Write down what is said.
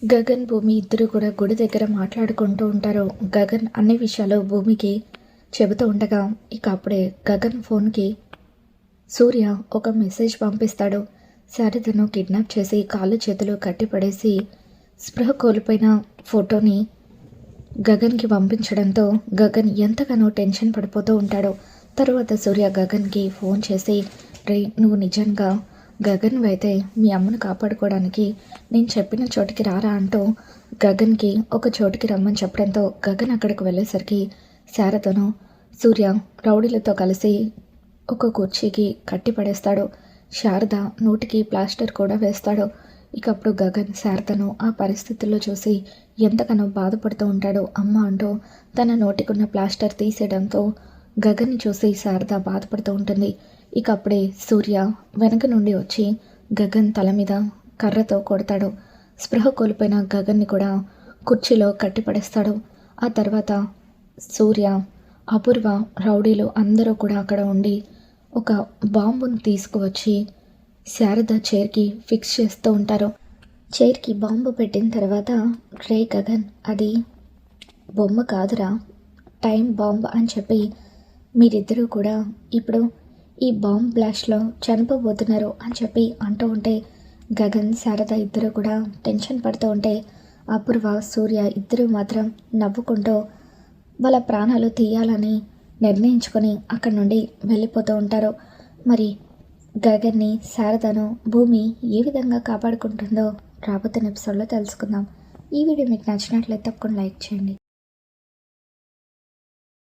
గగన్, భూమి ఇద్దరు కూడా గుడి దగ్గర మాట్లాడుకుంటూ ఉంటారు. గగన్ అన్ని విషయాలు భూమికి చెబుతూ ఉండగా ఇక అప్పుడే గగన్ ఫోన్కి సూర్య ఒక మెసేజ్ పంపిస్తాడు. శారదను కిడ్నాప్ చేసి కాళ్ళు చేతులు కట్టిపడేసి స్పృహ కోల్పోయిన ఫోటోని గగన్కి పంపించడంతో గగన్ ఎంతగానో టెన్షన్ పడిపోతూ ఉంటాడు. తర్వాత సూర్య గగన్కి ఫోన్ చేసి, రే నువ్వు నిజంగా గగన్ అయితే మీ అమ్మను కాపాడుకోవడానికి నేను చెప్పిన చోటికి రారా అంటూ గగన్కి ఒక చోటికి రమ్మని చెప్పడంతో గగన్ అక్కడికి వెళ్ళేసరికి శారదను సూర్య రౌడీలతో కలిసి ఒక కుర్చీకి కట్టి పడేస్తాడు. శారద నోటికి ప్లాస్టర్ కూడా వేస్తాడు. ఇక అప్పుడు గగన్ శారదను ఆ పరిస్థితుల్లో చూసి ఎంతగానో బాధపడుతూ ఉంటాడు. అమ్మ అంటూ తన నోటికున్న ప్లాస్టర్ తీసేయడంతో గగన్ని చూసి శారద బాధపడుతూ ఉంటుంది. ఇక అప్పుడే సూర్య వెనక నుండి వచ్చి గగన్ తల మీద కర్రతో కొడతాడు. స్పృహ కోల్పోయిన గగన్ని కూడా కుర్చీలో కట్టిపడేస్తాడు. ఆ తర్వాత సూర్య, అపూర్వ, రౌడీలు అందరూ కూడా అక్కడ ఉండి ఒక బాంబును తీసుకువచ్చి శారద చైర్కి ఫిక్స్ చేస్తూ ఉంటారు. చైర్కి బాంబు పెట్టిన తర్వాత, రే గగన్ అది బొమ్మ కాదురా, టైం బాంబ్ అని చెప్పి మీరిద్దరూ కూడా ఇప్పుడు ఈ బాంబ్ బ్లాస్ట్లో చనిపోబోతున్నారు అని చెప్పి అంటూ ఉంటే గగన్, శారద ఇద్దరు కూడా టెన్షన్ పడుతూ ఉంటే అపూర్వ, సూర్య ఇద్దరు మాత్రం నవ్వుకుంటూ వాళ్ళ ప్రాణాలు తీయాలని నిర్ణయించుకొని అక్కడి నుండి వెళ్ళిపోతూ ఉంటారు. మరి గగన్ని, శారదను భూమి ఏ విధంగా కాపాడుకుంటుందో రాబోతున్న ఎపిసోడ్లో తెలుసుకుందాం. ఈ వీడియో మీకు నచ్చినట్లయితే తప్పకుండా లైక్ చేయండి.